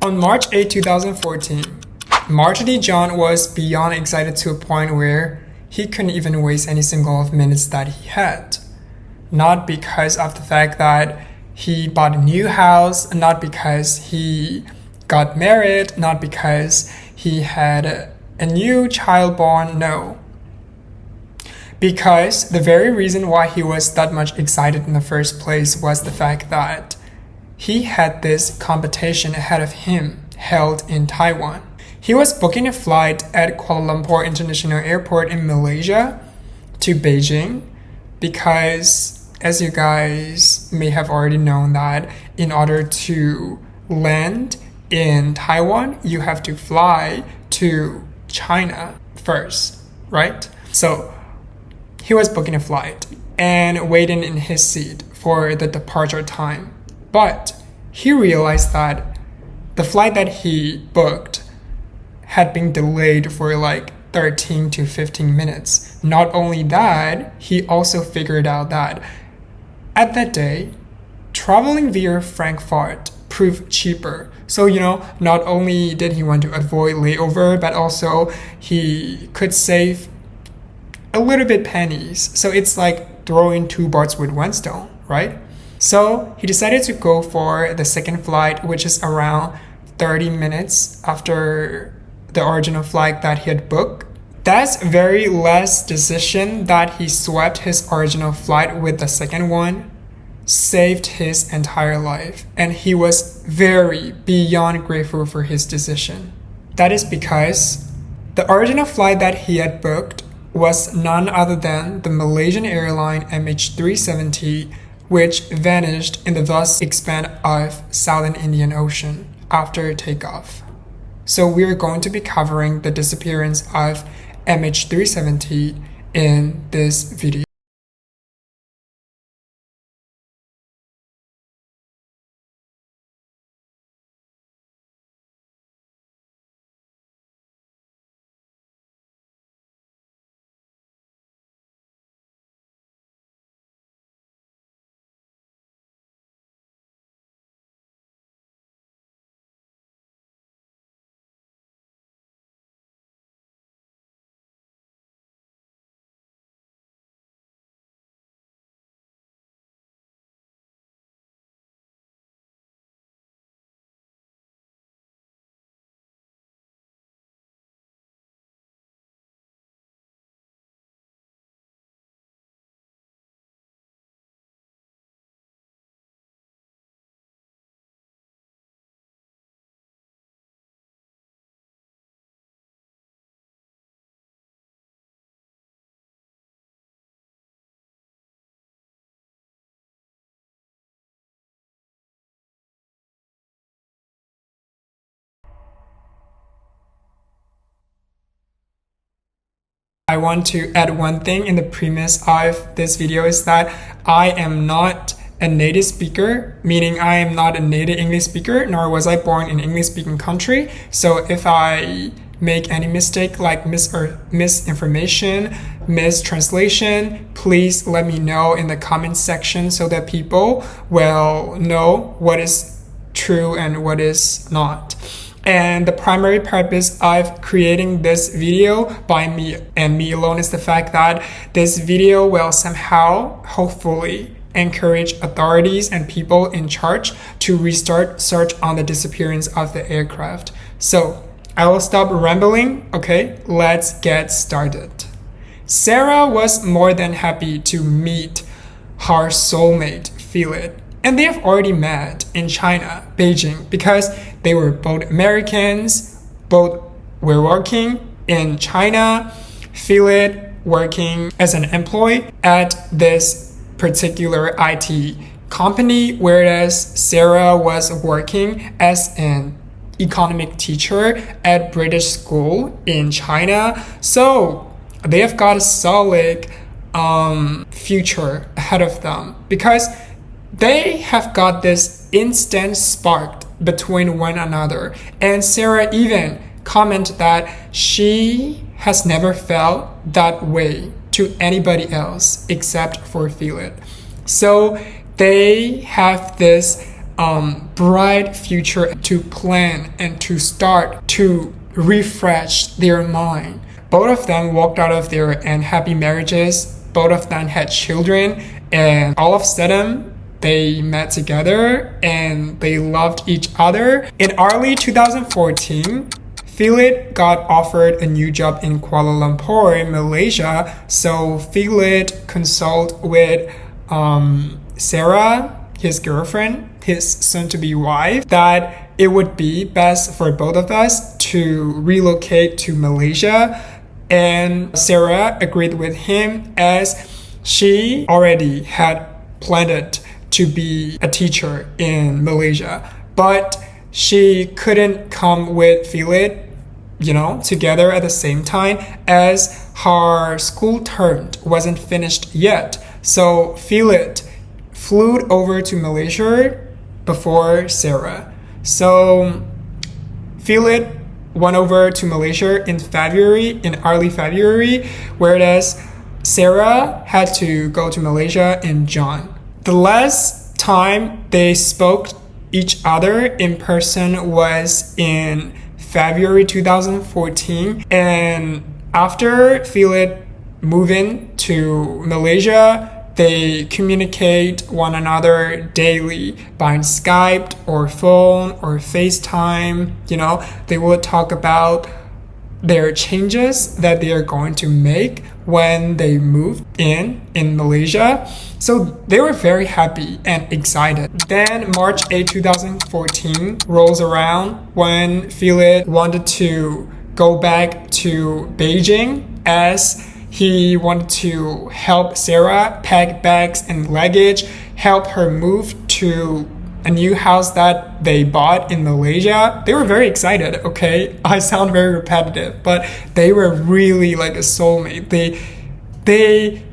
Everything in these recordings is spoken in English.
On March 8, 2014, Maarten De Jonge was beyond excited to a point where he couldn't even waste any single minutes that he had. Not because of the fact that he bought a new house, not because he got married, not because he had a new child born, no. Because the very reason why he was that much excited in the first place was the fact that he had this competition ahead of him held in Taiwan. He was booking a flight at Kuala Lumpur International Airport in Malaysia to Beijing because, as you guys may have already known, that in order to land in Taiwan, you have to fly to China first, right? So he was booking a flight and waiting in his seat for the departure time. But he realized that the flight that he booked had been delayed for like 13 to 15 minutes. Not only that, he also figured out that at that day, traveling via Frankfurt proved cheaper. So, not only did he want to avoid layover, but also he could save a little bit pennies. So it's like throwing two birds with one stone, right? So he decided to go for the second flight, which is around 30 minutes after the original flight that he had booked. That's very less decision that he swapped his original flight with the second one, saved his entire life, and he was very beyond grateful for his decision. That is because the original flight that he had booked was none other than the Malaysian airline MH370, which vanished in the vast expanse of Southern Indian Ocean after takeoff. So we're going to be covering the disappearance of MH370 in this video. I want to add one thing in the premise of this video is that I am not a native speaker, meaning I am not a native English speaker, nor was I born in an English-speaking country. So if I make any mistake like misinformation, mistranslation, please let me know in the comment section so that people will know what is true and what is not. And the primary purpose of creating this video by me and me alone is the fact that this video will somehow, hopefully, encourage authorities and people in charge to restart search on the disappearance of the aircraft. So I will stop rambling. Okay, let's get started. Sarah was more than happy to meet her soulmate, Philip. And they have already met in China, Beijing, because they were both Americans, both were working in China, Philip working as an employee at this particular IT company, whereas Sarah was working as an economic teacher at British school in China. So they have got a solid future ahead of them because they have got this instant spark between one another. And Sarah even commented that she has never felt that way to anybody else except for Philip. So they have this bright future to plan and to start to refresh their mind. Both of them walked out of their unhappy marriages. Both of them had children, and all of a sudden they met together and they loved each other. In early 2014, Philip got offered a new job in Kuala Lumpur, Malaysia. So Philip consulted with Sarah, his girlfriend, his soon-to-be wife, that it would be best for both of us to relocate to Malaysia. And Sarah agreed with him as she already had planned to be a teacher in Malaysia. But she couldn't come with Philip, together at the same time as her school term wasn't finished yet. So Philip flew over to Malaysia before Sarah. So Philip went over to Malaysia in early February, whereas Sarah had to go to Malaysia in June. The last time they spoke each other in person was in February 2014, and after Philip moving to Malaysia, they communicate one another daily by Skype or phone or FaceTime. They will talk about their changes that they are going to make when they move in Malaysia. So they were very happy and excited. Then March 8, 2014 rolls around when Philip wanted to go back to Beijing as he wanted to help Sarah pack bags and luggage, help her move to a new house that they bought in Malaysia. They were very excited, okay? I sound very repetitive, but they were really like a soulmate. They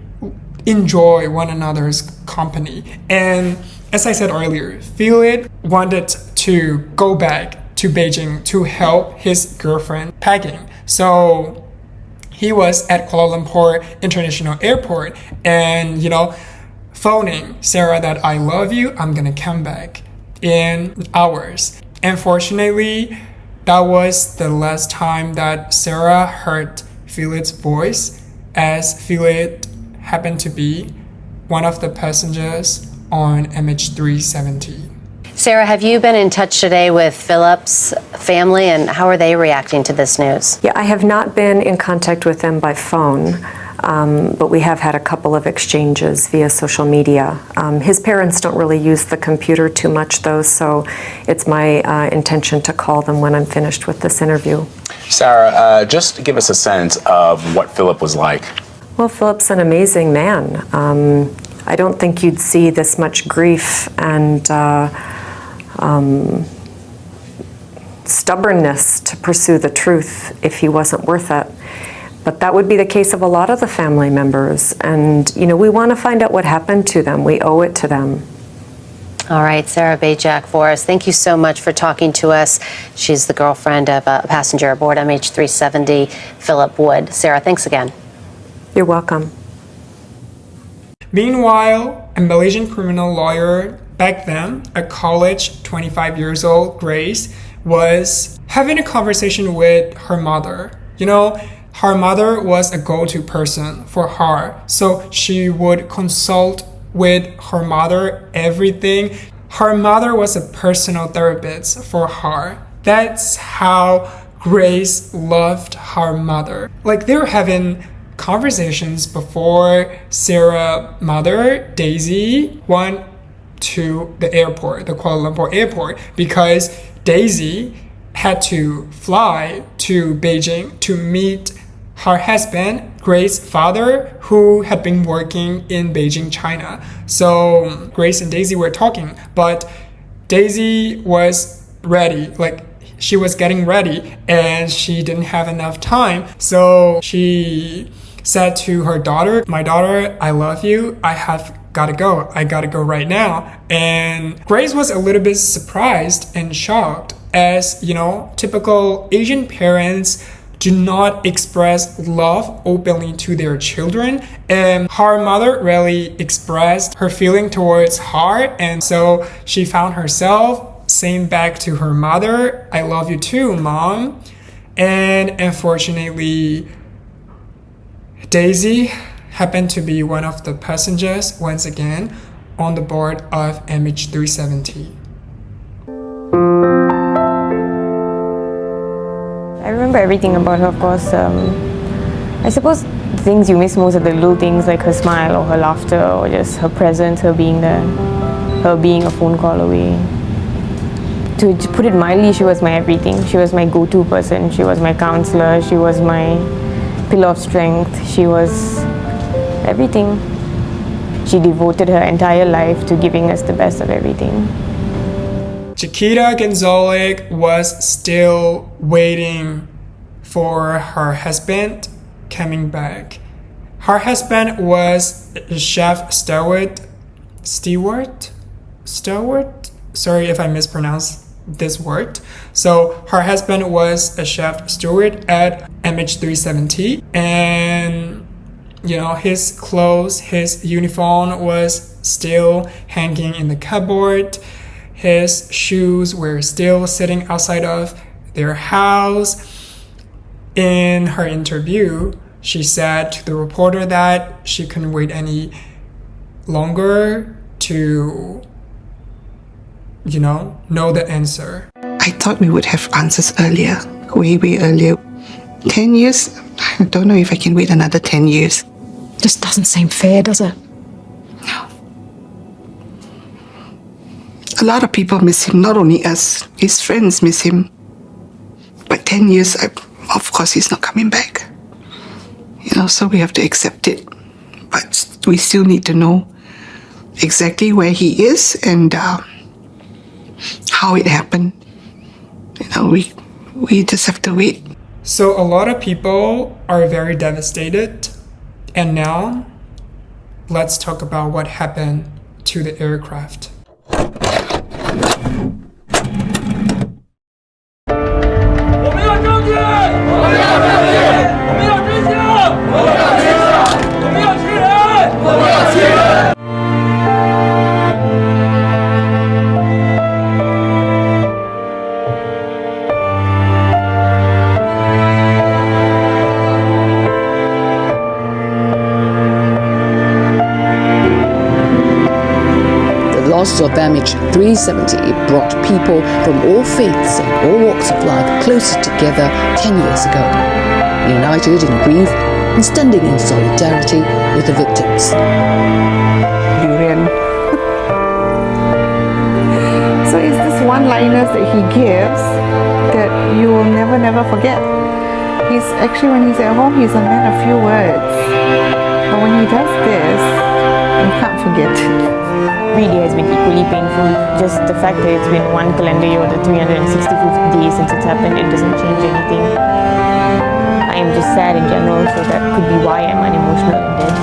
enjoy one another's company. And as I said earlier, Philip wanted to go back to Beijing to help his girlfriend packing. So he was at Kuala Lumpur International Airport and, phoning Sarah that I love you, I'm gonna come back in hours. Unfortunately, that was the last time that Sarah heard Philip's voice, as Philip happened to be one of the passengers on MH370. Sarah, have you been in touch today with Philip's family, and how are they reacting to this news? Yeah, I have not been in contact with them by phone, but we have had a couple of exchanges via social media. His parents don't really use the computer too much, though, so it's my intention to call them when I'm finished with this interview. Sarah, just give us a sense of what Philip was like. Well, Philip's an amazing man. I don't think you'd see this much grief and stubbornness to pursue the truth if he wasn't worth it. But that would be the case of a lot of the family members. And, we want to find out what happened to them. We owe it to them. All right, Sarah Bajak for us. Thank you so much for talking to us. She's the girlfriend of a passenger aboard MH370, Philip Wood. Sarah, thanks again. You're welcome. Meanwhile, a Malaysian criminal lawyer, back then, a college 25 years old, Grace, was having a conversation with her mother. Her mother was a go-to person for her, so she would consult with her mother everything. Her mother was a personal therapist for her. That's how Grace loved her mother. Like, they were having conversations before Sarah's mother, Daisy, went to the airport, the Kuala Lumpur airport, because Daisy had to fly to Beijing to meet her husband, Grace's father, who had been working in Beijing, China. So Grace and Daisy were talking, but Daisy was ready, like she was getting ready and she didn't have enough time. So she said to her daughter, "My daughter, I love you. I have gotta go. I gotta go right now." And Grace was a little bit surprised and shocked, as typical Asian parents do not express love openly to their children, and her mother really expressed her feeling towards her, and so she found herself saying back to her mother, "I love you too, Mom." And unfortunately, Daisy happened to be one of the passengers once again on the board of MH370. I remember everything about her, of course. I suppose the things you miss most are the little things like her smile or her laughter or just her presence, her being there, her being a phone call away. To put it mildly, she was my everything. She was my go-to person. She was my counselor. She was my pillar of strength. She was everything. She devoted her entire life to giving us the best of everything. Chiquita Gonzalez was still waiting for her husband coming back. Her husband was Chef Stewart. Sorry if I mispronounced this word. So her husband was a chef steward at MH370, and his clothes, his uniform was still hanging in the cupboard. His shoes were still sitting outside of their house. In her interview, she said to the reporter that she couldn't wait any longer to know the answer. I thought we would have answers earlier, way earlier. 10 years? I don't know if I can wait another 10 years. Just doesn't seem fair, does it? No. A lot of people miss him, not only us, his friends miss him. But 10 years, of course, he's not coming back. So we have to accept it. But we still need to know exactly where he is and how it happened. We just have to wait. So a lot of people are very devastated. And now, let's talk about what happened to the aircraft. Of MH370 brought people from all faiths and all walks of life closer together 10 years ago, united in grief and standing in solidarity with the victims. Durian. So it's this one-liners that he gives that you will never forget. When he's at home, he's a man of few words. But when he does this, you can't forget it. Every day has been equally painful. Just the fact that it's been one calendar year, the 365th day since it's happened, it doesn't change anything. I am just sad in general, so that could be why I'm unemotional and dead.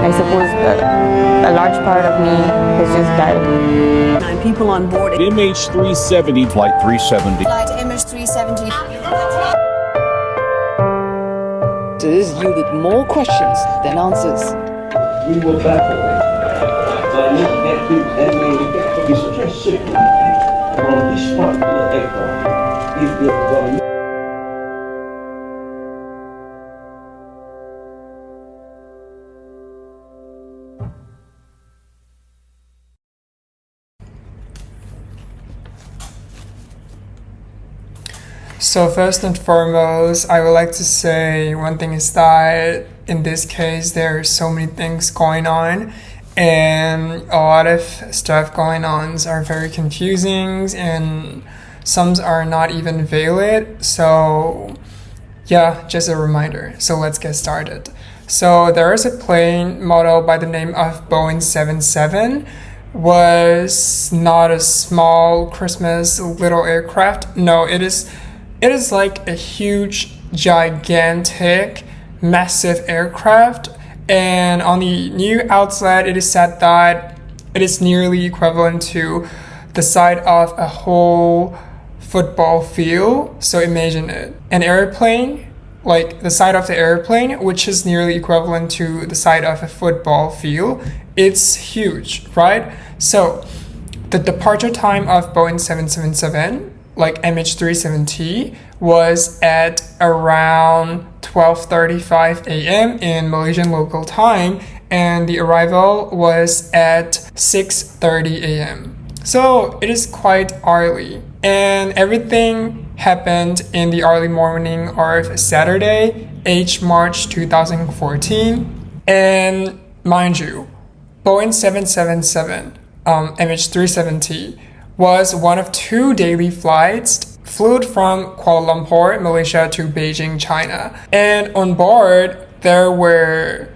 I suppose a large part of me has just died. 9 people on board. MH370. Flight 370. Flight MH370. This yielded more questions than answers. We were baffled by looking at it's just simple. On this particular aircraft, if you're going. So first and foremost, I would like to say one thing is that in this case, there are so many things going on, and a lot of stuff going on are very confusing, and some are not even valid. So yeah, just a reminder. So let's get started. So there is a plane model by the name of Boeing 77. Was not a small Christmas little aircraft. No, it is like a huge, gigantic, massive aircraft. And on the new outlet, it is said that it is nearly equivalent to the size of a whole football field. So imagine it. An airplane, like the side of the airplane, which is nearly equivalent to the side of a football field. It's huge, right? So the departure time of Boeing 777, like MH370, was at around 12:35 a.m. in Malaysian local time, and the arrival was at 6:30 a.m. So it is quite early, and everything happened in the early morning of Saturday, 8 March 2014. And mind you, Boeing 777 MH370 was one of 2 daily flights flew from Kuala Lumpur, Malaysia to Beijing, China. And on board, there were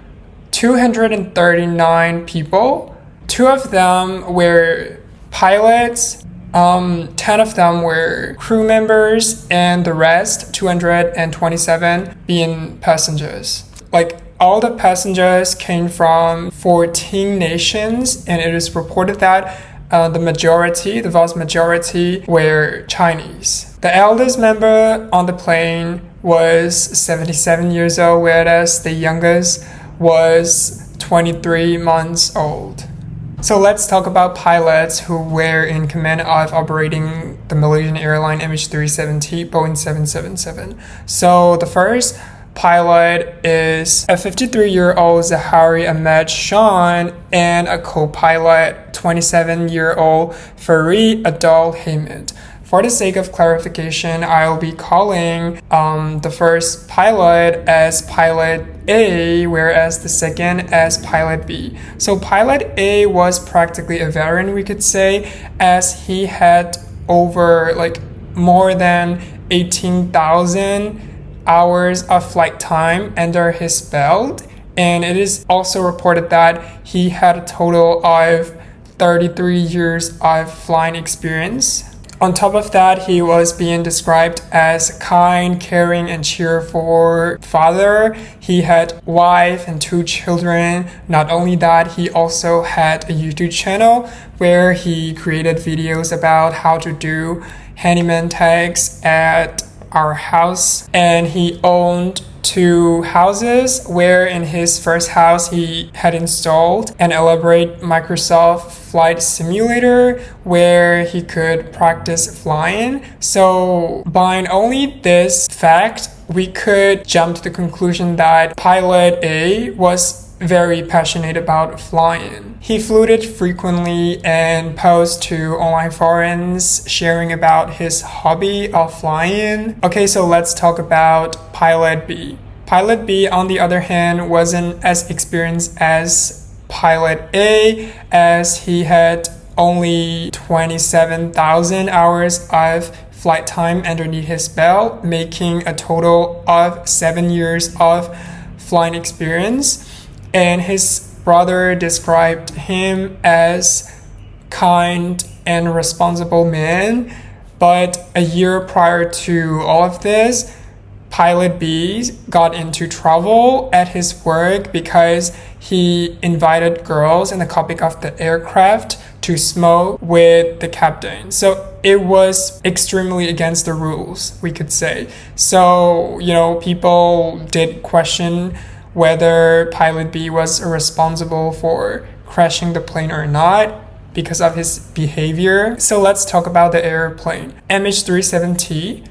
239 people. 2 of them were pilots, 10 of them were crew members, and the rest, 227, being passengers. Like, all the passengers came from 14 nations, and it is reported that the vast majority were Chinese. The eldest member on the plane was 77 years old, whereas the youngest was 23 months old. So let's talk about pilots who were in command of operating the Malaysian airline MH370 Boeing 777. So the first pilot is a 53-year-old Zahari Ahmed Shan and a co-pilot, 27-year-old Farid Adol Hamid. For the sake of clarification, I'll be calling the first pilot as Pilot A, whereas the second as Pilot B. So Pilot A was practically a veteran, we could say, as he had over more than 18,000 hours of flight time under his belt. And it is also reported that he had a total of 33 years of flying experience. On top of that, he was being described as a kind, caring, and cheerful father. He had a wife and 2 children. Not only that, he also had a YouTube channel where he created videos about how to do handyman tags at our house. And he owned 2 houses, where in his first house he had installed an elaborate Microsoft Flight Simulator where he could practice flying. So by only this fact, we could jump to the conclusion that Pilot A was very passionate about flying. He flew it frequently and posted to online forums sharing about his hobby of flying. Okay, so let's talk about Pilot B. Pilot B, on the other hand, wasn't as experienced as Pilot A, as he had only 27,000 hours of flight time underneath his belt, making a total of 7 years of flying experience. And his brother described him as kind and responsible man. But a year prior to all of this, Pilot B got into trouble at his work because he invited girls in the cockpit of the aircraft to smoke with the captain. So it was extremely against the rules, we could say. So, people did question whether Pilot B was responsible for crashing the plane or not because of his behavior. So let's talk about the airplane. MH370,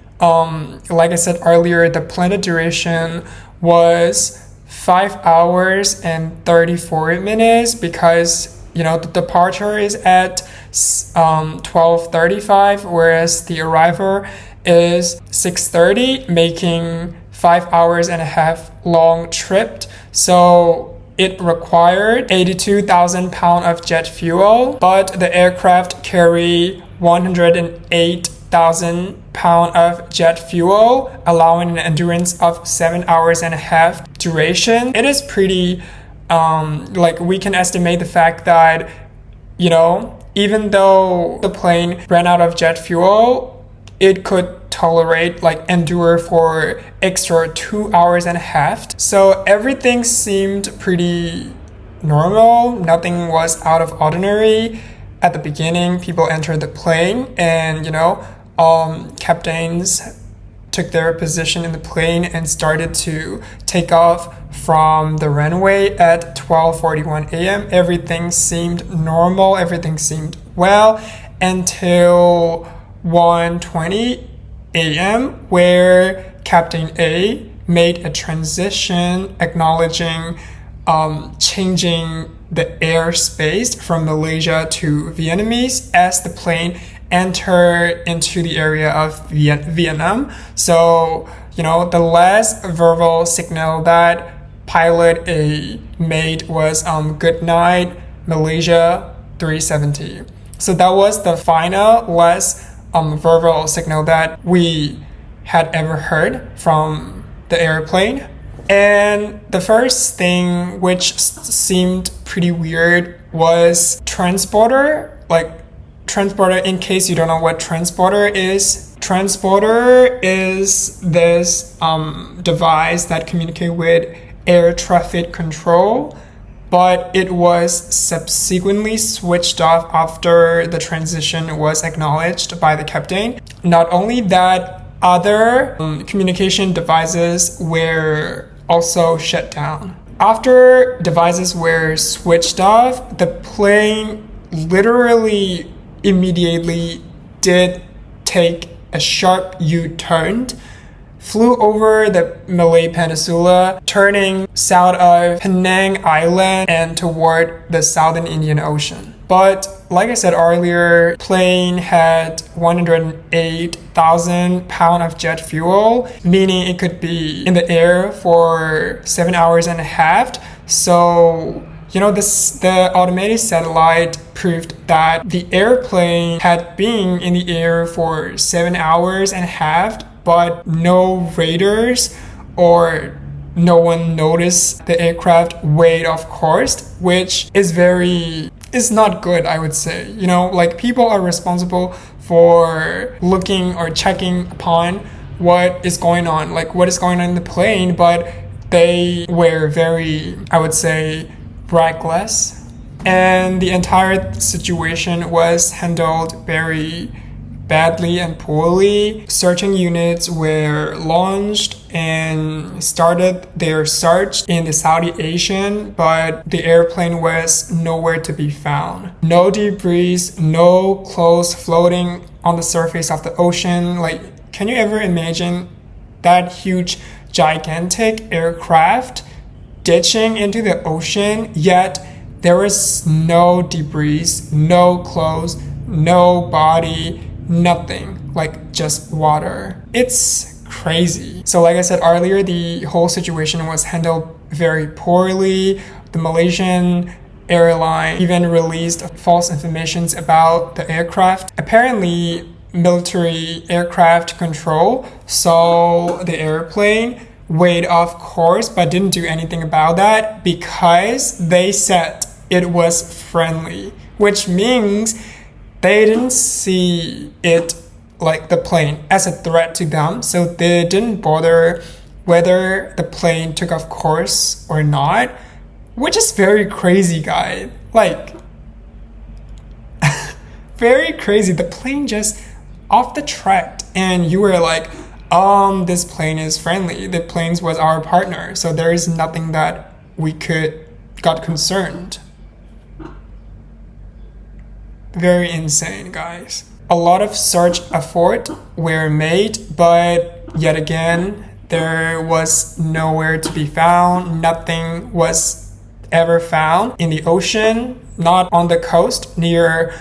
like I said earlier, the planned duration was 5 hours and 34 minutes because, the departure is at 12:35, whereas the arrival is 6:30, making 5 hours and a half long trip. So it required 82,000 pounds of jet fuel, but the aircraft carried 108,000 pounds of jet fuel, allowing an endurance of 7 hours and a half duration. It is pretty, we can estimate the fact that, even though the plane ran out of jet fuel, it could endure for extra 2 hours and a half. So everything seemed pretty normal. Nothing was out of ordinary. At the beginning, people entered the plane and, captains took their position in the plane and started to take off from the runway at 12:41 a.m. Everything seemed normal, everything seemed well until 1:20 a.m. where Captain A made a transition acknowledging changing the airspace from Malaysia to Vietnamese as the plane entered into the area of Vietnam. So, the last verbal signal that pilot A made was good night, Malaysia 370. So that was the final last verbal signal that we had ever heard from the airplane. And the first thing which seemed pretty weird was transponder. Transponder, in case you don't know what transponder is this device that communicates with air traffic control, but it was subsequently switched off after the transition was acknowledged by the captain. Not only that, other communication devices were also shut down. After devices were switched off, the plane literally immediately did take a sharp U-turn, flew over the Malay Peninsula, turning south of Penang Island and toward the Southern Indian Ocean. But like I said earlier, plane had 108,000 pounds of jet fuel, meaning it could be in the air for 7 hours and a half. So the automated satellite proved that the airplane had been in the air for 7 hours and a half, but no radars or no one noticed the aircraft weighed off course, which is not good, I would say. People are responsible for looking or checking upon what is going on, what is going on in the plane, but they were very, I would say, reckless, and the entire situation was handled very badly and poorly. Searching units were launched and started their search in the Southeast Asian, but the airplane was nowhere to be found. No debris, no clothes floating on the surface of the ocean. Can you ever imagine that huge, gigantic aircraft ditching into the ocean, yet there was no debris, no clothes, no body, nothing, just water. It's crazy. So like I said earlier, the whole situation was handled very poorly. The Malaysian airline even released false information about the aircraft. Apparently, military aircraft control saw the airplane weighed off course but didn't do anything about that because they said it was friendly, which means they didn't see it, the plane, as a threat to them, so they didn't bother whether the plane took off course or not, which is very crazy, guys. Very crazy. The plane just off the track and you were this plane is friendly. The plane was our partner, so there is nothing that we got concerned. Very insane, guys. A lot of search effort were made, but yet again, there was nowhere to be found. Nothing was ever found in the ocean, not on the coast near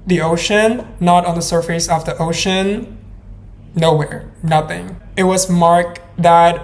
the ocean, not on the surface of the ocean. Nowhere, nothing. It was marked that,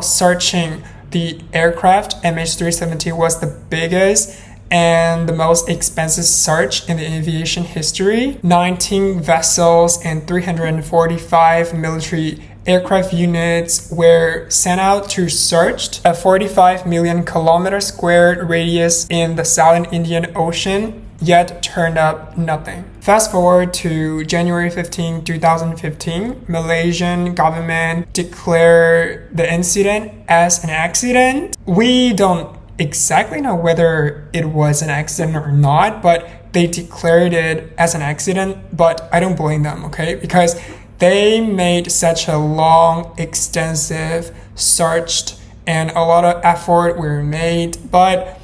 searching the aircraft MH370 was the biggest and the most expensive search in the aviation history. 19 vessels and 345 military aircraft units were sent out to search a 45 million kilometer squared radius in the Southern Indian Ocean, yet turned up nothing. Fast forward to January 15, 2015, Malaysian government declared the incident as an accident. We don't exactly know whether it was an accident or not, but they declared it as an accident, but I don't blame them, okay? Because they made such a long, extensive search and a lot of effort were made, but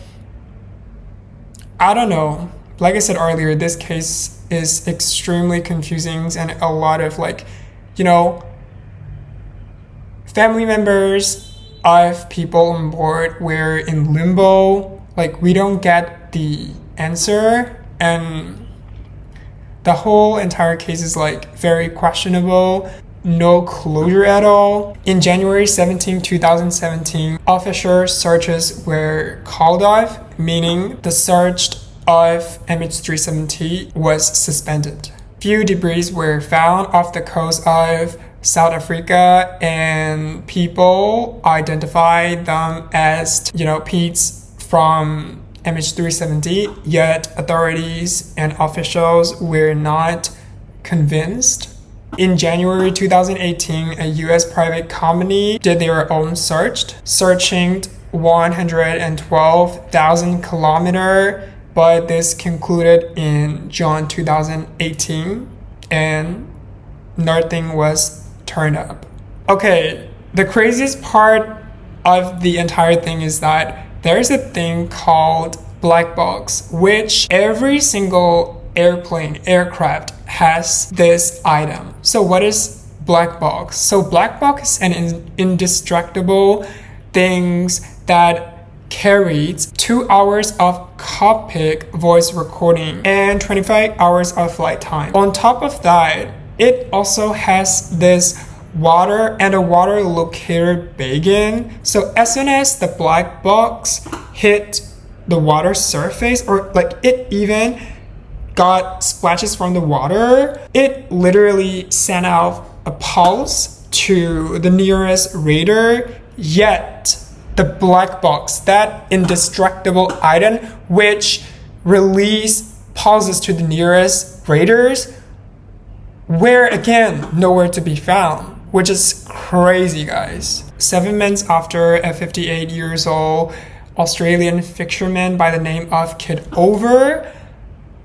I don't know. Like I said earlier, this case is extremely confusing and a lot of family members of people on board were in limbo. Like, we don't get the answer, and the whole entire case is very questionable. No closure at all. In January 17, 2017, official searches were called off, meaning the search of MH370 was suspended. Few debris were found off the coast of South Africa, and people identified them as, pits from MH370, yet authorities and officials were not convinced. In January 2018, a US private company did their own search, searching 112,000 kilometers, but this concluded in June 2018, and nothing was turned up. Okay, the craziest part of the entire thing is that there's a thing called black box, which every single aircraft has this item. So what is black box? So black box is an indestructible things that carries 2 hours of cockpit voice recording and 25 hours of flight time. On top of that, it also has this water and a water locator beacon. So as soon as the black box hit the water surface, or it even got splashes from the water, it literally sent out a pulse to the nearest radar, yet the black box, that indestructible item which release pulses to the nearest radars, were again nowhere to be found, which is crazy, guys. 7 months after, a 58 years old Australian fisherman by the name of Kid Over,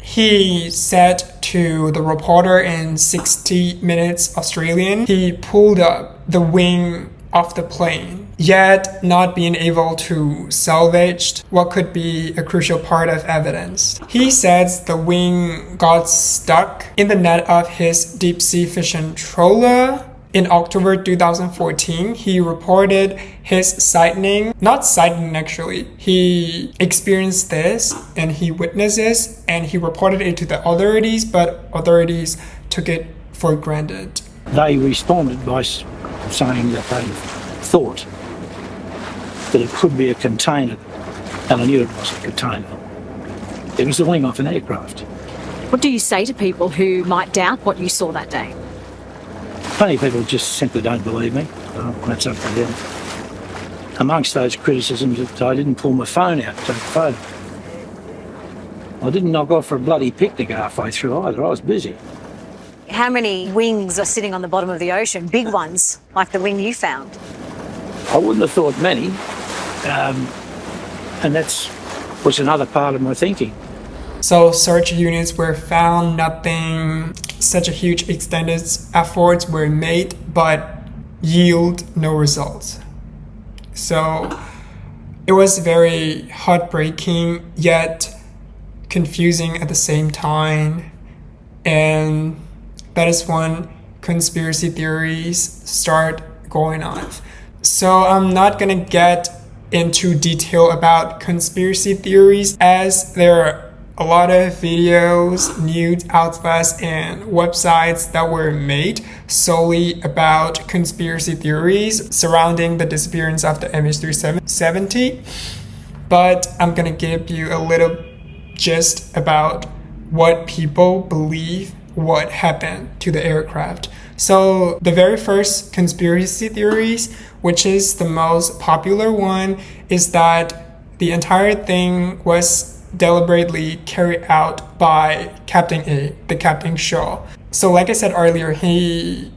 he said to the reporter in 60 Minutes Australian, he pulled up the wing of the plane, yet not being able to salvage what could be a crucial part of evidence. He says the wing got stuck in the net of his deep-sea fishing trawler. In October 2014, he reported his sighting, not sighting actually, he experienced this and he witnessed this and he reported it to the authorities, but authorities took it for granted. They responded by saying that they thought that it could be a container, and I knew it was a container. It was the wing off an aircraft. What do you say to people who might doubt what you saw that day? Plenty of people just simply don't believe me. That's up to them. Amongst those criticisms, that I didn't pull my phone out to take a photo. I didn't knock off for a bloody picnic halfway through either. I was busy. How many wings are sitting on the bottom of the ocean? Big ones, like the wing you found? I wouldn't have thought many. And was another part of my thinking. So search units were found, nothing, such a huge extended efforts were made, but yield no results. So it was very heartbreaking, yet confusing at the same time. And that is when conspiracy theories start going on. So I'm not gonna get into detail about conspiracy theories, as there are a lot of videos, news outlets, and websites that were made solely about conspiracy theories surrounding the disappearance of the MH370. But I'm gonna give you a little gist about what people believe what happened to the aircraft. So the very first conspiracy theories, which is the most popular one, is that the entire thing was deliberately carried out by Captain A, the Captain Shaw. So like I said earlier, he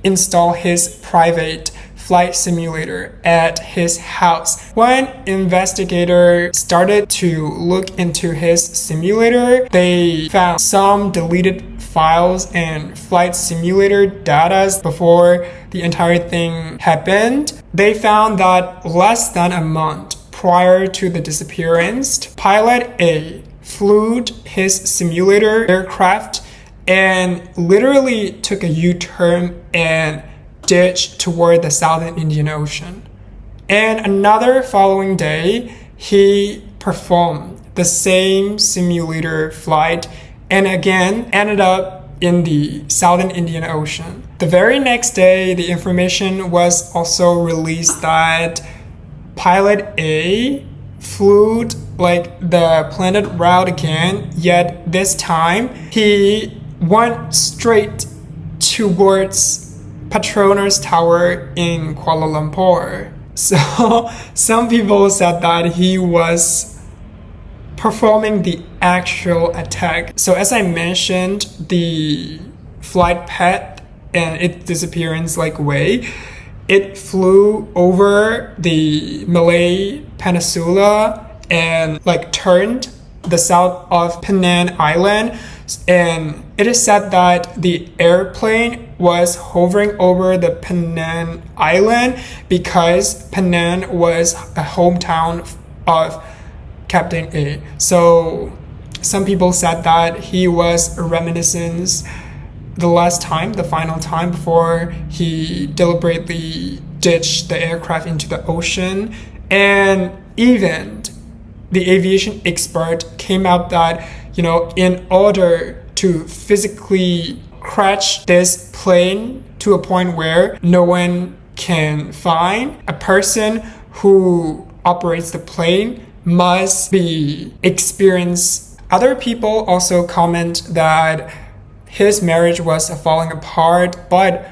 installed his private flight simulator at his house. When investigators started to look into his simulator, they found some deleted files and flight simulator data before the entire thing happened. They found that less than a month prior to the disappearance, pilot A flew his simulator aircraft and literally took a U-turn and ditched toward the southern Indian Ocean. And another following day, he performed the same simulator flight and again ended up in the southern Indian Ocean. The very next day, the information was also released that pilot A flew like the planned route again, yet this time he went straight towards Petronas Tower in Kuala Lumpur. So some people said that he was performing the actual attack. So as I mentioned, the flight path and its disappearance way, it flew over the Malay Peninsula and turned the south of Penang Island, and it is said that the airplane was hovering over the Penang Island because Penang was a hometown of Captain A. So some people said that he was reminiscing the final time before he deliberately ditched the aircraft into the ocean. And even the aviation expert came out that, in order to physically crash this plane to a point where no one can find, a person who operates the plane must be experienced. Other people also comment that his marriage was falling apart, but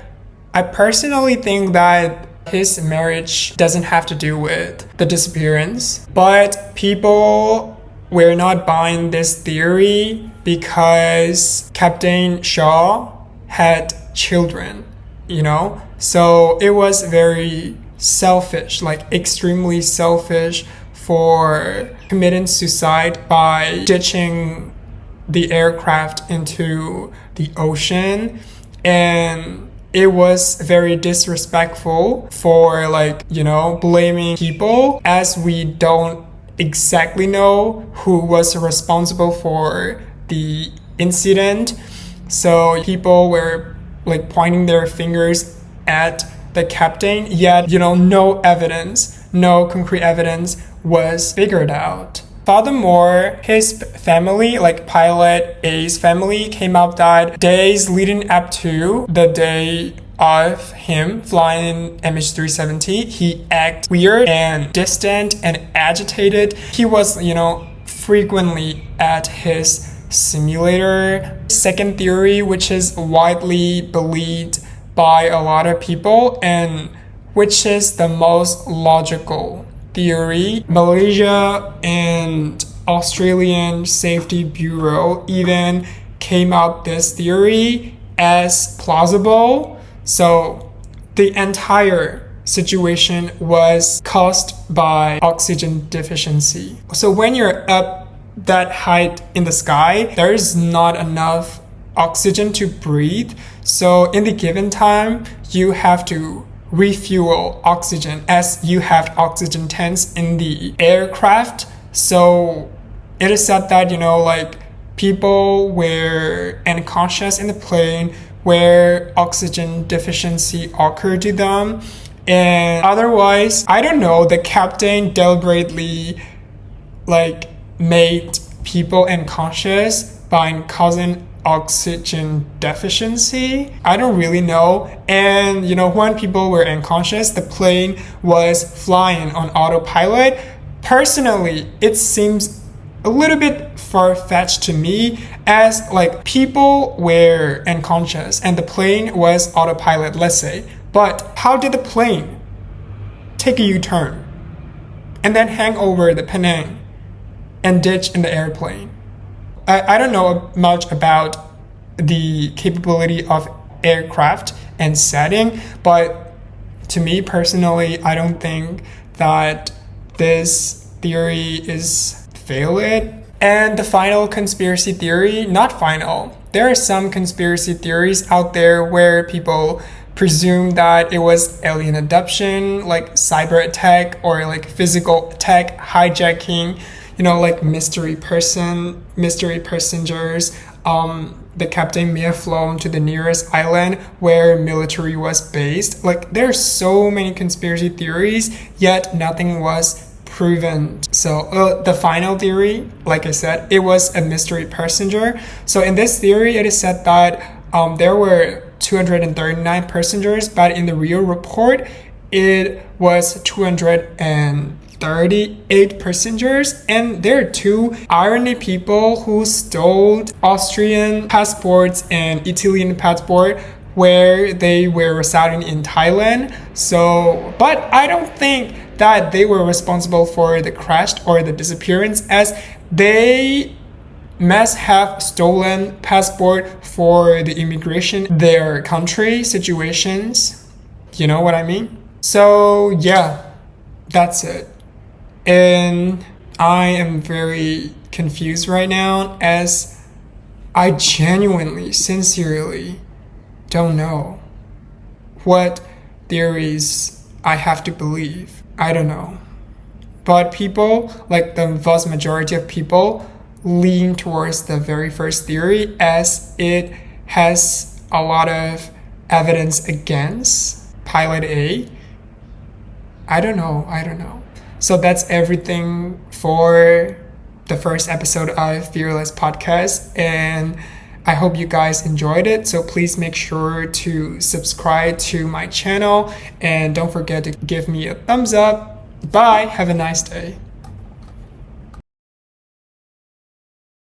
I personally think that his marriage doesn't have to do with the disappearance. But people were not buying this theory because Captain Shaw had children, So it was very selfish, extremely selfish for committing suicide by ditching the aircraft into the ocean. And it was very disrespectful for blaming people, as we don't exactly know who was responsible for the incident. So people were pointing their fingers at the captain, yet no concrete evidence was figured out. Furthermore, his family, pilot A's family, came out that days leading up to the day of him flying MH370, he acted weird and distant and agitated. He was, frequently at his simulator. Second theory, which is widely believed by a lot of people and which is the most logical theory, Malaysia and Australian Safety Bureau even came up this theory as plausible. So the entire situation was caused by oxygen deficiency. So when you're up that height in the sky, there is not enough oxygen to breathe. So in the given time, you have to refuel oxygen, as you have oxygen tanks in the aircraft. So it is said that people were unconscious in the plane where oxygen deficiency occurred to them, and otherwise I don't know, the captain deliberately made people unconscious by causing oxygen deficiency. I don't really know. And when people were unconscious, the plane was flying on autopilot. Personally, it seems a little bit far-fetched to me, as people were unconscious and the plane was autopilot, let's say. But how did the plane take a U-turn and then hang over the Penang and ditch in the airplane? I don't know much about the capability of aircraft and setting, but to me personally, I don't think that this theory is valid. And the final conspiracy theory, not final. There are some conspiracy theories out there where people presume that it was alien abduction, like cyber attack, or like physical attack, hijacking, like mystery passengers. The captain may have flown to the nearest island where military was based. Like, there's so many conspiracy theories, yet nothing was proven. So the final theory, like I said, it was a mystery passenger. So in this theory, it is said that there were 239 passengers, but in the real report, it was 238 passengers. And there are two irony people who stole Austrian passports and Italian passport where they were residing in Thailand. So, but I don't think that they were responsible for the crash or the disappearance, as they must have stolen passport for the immigration, their country situations. You know what I mean? So yeah, that's it. And I am very confused right now, as I genuinely, sincerely don't know what theories I have to believe. I don't know. But people, like the vast majority of people, lean towards the very first theory, as it has a lot of evidence against Pilot A. I don't know. So that's everything for the first episode of Fearless Podcast, and I hope you guys enjoyed it. So please make sure to subscribe to my channel, and don't forget to give me a thumbs up. Bye. Have a nice day.